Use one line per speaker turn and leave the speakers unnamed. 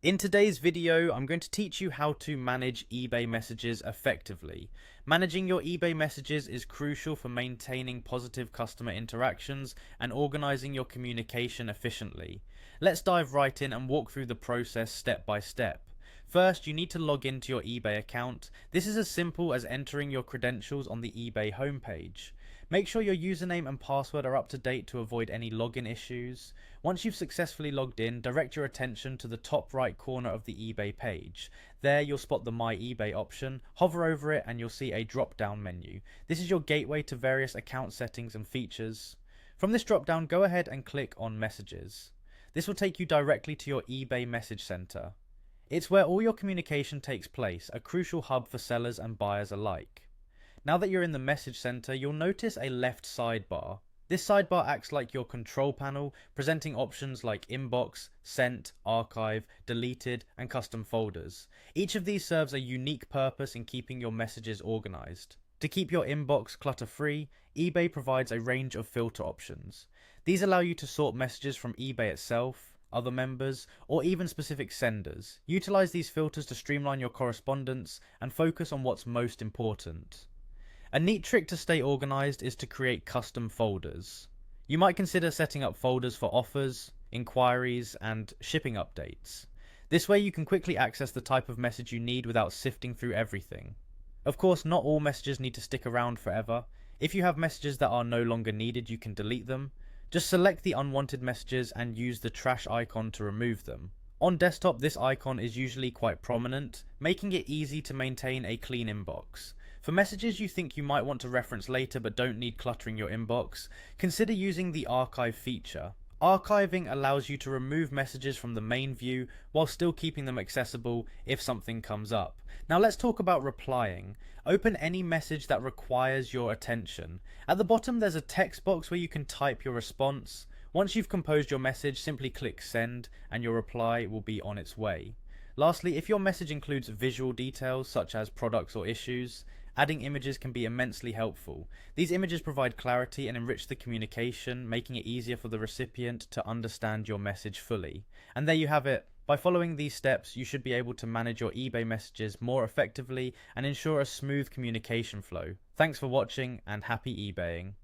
In today's video, I'm going to teach you how to manage eBay messages effectively. Managing your eBay messages is crucial for maintaining positive customer interactions and organizing your communication efficiently. Let's dive right in and walk through the process step by step. First, you need to log into your eBay account. This is as simple as entering your credentials on the eBay homepage. Make sure your username and password are up to date to avoid any login issues. Once you've successfully logged in, direct your attention to the top right corner of the eBay page. There you'll spot the My eBay option, hover over it and you'll see a drop down menu. This is your gateway to various account settings and features. From this drop down, go ahead and click on Messages. This will take you directly to your eBay message center. It's where all your communication takes place, a crucial hub for sellers and buyers alike. Now that you're in the message center, you'll notice a left sidebar. This sidebar acts like your control panel, presenting options like inbox, sent, archive, deleted, and custom folders. Each of these serves a unique purpose in keeping your messages organized. To keep your inbox clutter-free, eBay provides a range of filter options. These allow you to sort messages from eBay itself, other members, or even specific senders. Utilize these filters to streamline your correspondence and focus on what's most important. A neat trick to stay organized is to create custom folders. You might consider setting up folders for offers, inquiries, and shipping updates. This way you can quickly access the type of message you need without sifting through everything. Of course, not all messages need to stick around forever. If you have messages that are no longer needed, you can delete them. Just select the unwanted messages and use the trash icon to remove them. On desktop, this icon is usually quite prominent, making it easy to maintain a clean inbox. For messages you think you might want to reference later but don't need cluttering your inbox, consider using the archive feature. Archiving allows you to remove messages from the main view while still keeping them accessible if something comes up. Now let's talk about replying. Open any message that requires your attention. At the bottom there's a text box where you can type your response. Once you've composed your message, simply click send and your reply will be on its way. Lastly, if your message includes visual details such as products or issues, adding images can be immensely helpful. These images provide clarity and enrich the communication, making it easier for the recipient to understand your message fully. And there you have it. By following these steps, you should be able to manage your eBay messages more effectively and ensure a smooth communication flow. Thanks for watching and happy eBaying.